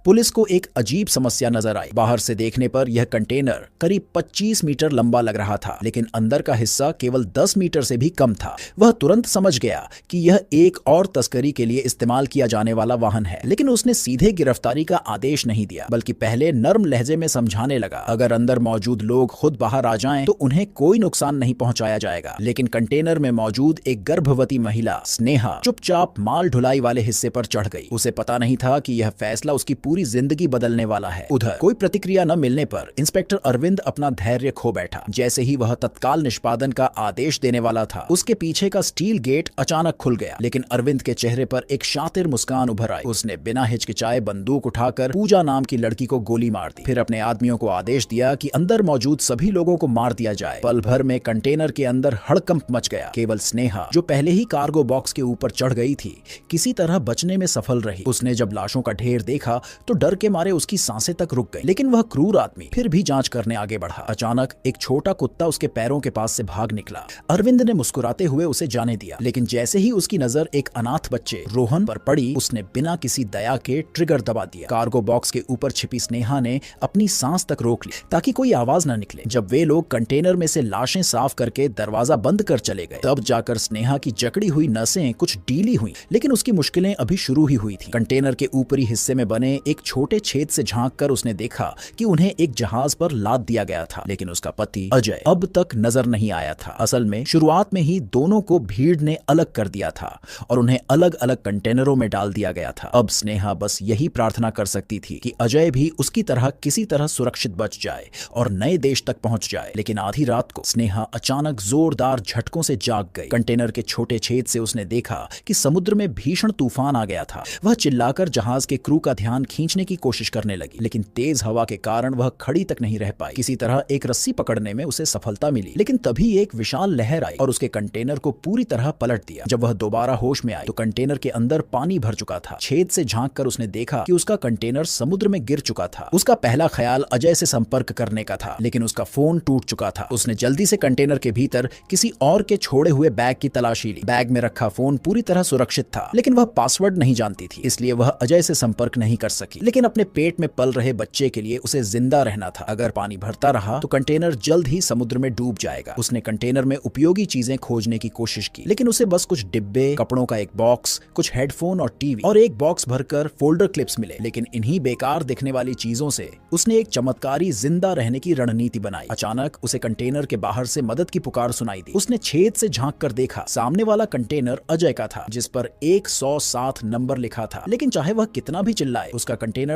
Police को एक अजीब समस्या नजर आई। बाहर से देखने पर यह कंटेनर करीब 25 मीटर लंबा लग रहा था, लेकिन अंदर का हिस्सा केवल 10 मीटर से भी कम था। वह तुरंत समझ गया कि यह एक और तस्करी के लिए इस्तेमाल किया जाने वाला वाहन है, लेकिन उसने सीधे गिरफ्तारी का आदेश नहीं दिया, बल्कि पहले नर्म लहजे में समझाने लगा, अगर अंदर मौजूद लोग खुद बाहर आ जाएं तो उन्हें कोई नुकसान नहीं पहुंचाया जाएगा। लेकिन कंटेनर में मौजूद एक गर्भवती महिला स्नेहा चुपचाप माल ढुलाई वाले हिस्से पर चढ़ गई। उसे पता नहीं था कि यह फैसला उसकी पूरी जिंदगी बदलने वाला है। उधर कोई प्रतिक्रिया न मिलने पर इंस्पेक्टर अरविंद अपना धैर्य खो बैठा। जैसे ही वह तत्काल निष्पादन का आदेश देने वाला था, उसके पीछे का स्टील गेट अचानक खुल गया, लेकिन अरविंद के चेहरे पर एक शातिर मुस्कान उभर आई। उसने बिना हिचकिचाए बंदूक उठाकर पूजा नाम की लड़की को गोली मार दी, फिर अपने आदमियों को आदेश दिया कि अंदर मौजूद सभी लोगों को मार दिया जाए। पल भर में कंटेनर के अंदर हड़कंप मच गया। केवल स्नेहा, जो पहले ही कार्गो बॉक्स के ऊपर चढ़ गई थी, किसी तरह बचने में सफल रही। उसने जब लाशों का ढेर देखा तो डर के मारे उसकी सांसें तक रुक गई, लेकिन वह क्रूर आदमी फिर भी जांच करने आगे बढ़ा। अचानक एक छोटा कुत्ता उसके पैरों के पास से भाग निकला। अरविंद ने मुस्कुराते हुए उसे जाने दिया, लेकिन जैसे ही उसकी नजर एक अनाथ बच्चे रोहन पर पड़ी, उसने बिना किसी दया के ट्रिगर दबा दिया। कार्गो बॉक्स के ऊपर छिपी स्नेहा ने अपनी सांस तक रोक ली ताकि कोई आवाज न निकले। जब वे लोग कंटेनर में से लाशें साफ करके दरवाजा बंद कर चले गए, तब जाकर स्नेहा की जकड़ी हुई नसें कुछ ढीली हुई, लेकिन उसकी मुश्किलें अभी शुरू ही हुई थी। कंटेनर के ऊपरी हिस्से में बने एक छोटे छेद से झांककर उसने देखा कि उन्हें एक जहाज पर लाद दिया गया था, लेकिन उसका पति अजय अब तक नजर नहीं आया था। असल में शुरुआत में ही दोनों को भीड़ ने अलग कर दिया था और उन्हें अलग अलग कंटेनरों में डाल दिया गया था। अब स्नेहा बस यही प्रार्थना कर सकती थी कि अजय भी उसकी तरह किसी तरह सुरक्षित बच जाए और नए देश तक पहुंच जाए। लेकिन आधी रात को स्नेहा अचानक जोरदार झटकों से जाग गई। कंटेनर के छोटे छेद से उसने देखा कि समुद्र में भीषण तूफान आ गया था। वह चिल्लाकर जहाज के क्रू का ध्यान खींचने की कोशिश करने लगी, लेकिन तेज हवा के कारण वह खड़ी तक नहीं रह पाई। किसी तरह एक रस्सी पकड़ने में उसे सफलता मिली, लेकिन तभी एक विशाल लहर आई और उसके कंटेनर को पूरी तरह पलट दिया। जब वह दोबारा होश में आई तो कंटेनर के अंदर पानी भर चुका था। छेद से झांककर उसने देखा कि उसका कंटेनर समुद्र में गिर चुका था। उसका पहला ख्याल अजय से संपर्क करने का था, लेकिन उसका फोन टूट चुका था। उसने जल्दी से कंटेनर के भीतर किसी और के छोड़े हुए बैग की तलाशी ली। बैग में रखा फोन पूरी तरह सुरक्षित था, लेकिन वह पासवर्ड नहीं जानती थी, इसलिए वह अजय से संपर्क नहीं कर सकी। लेकिन अपने पेट में पल रहे बच्चे के लिए उसे जिंदा रहना था। अगर पानी भरता रहा तो कंटेनर जल्द ही समुद्र में डूब जाएगा। उसने कंटेनर में उपयोगी चीजें खोजने की कोशिश की, लेकिन उसे बस कुछ डिब्बे, कपड़ों का एक बॉक्स, कुछ हेडफोन और टीवी और एक बॉक्स भरकर फोल्डर क्लिप्स मिले। लेकिन इन्हीं बेकार दिखने वाली चीजों से उसने एक चमत्कारी जिंदा रहने की रणनीति बनाई। अचानक उसे कंटेनर के बाहर से मदद की पुकार सुनाई दी। उसने छेद से झांक कर देखा, सामने वाला कंटेनर अजय का था, जिस पर 107 नंबर लिखा था। लेकिन चाहे वह कितना भी चिल्लाए, उसका कंटेनर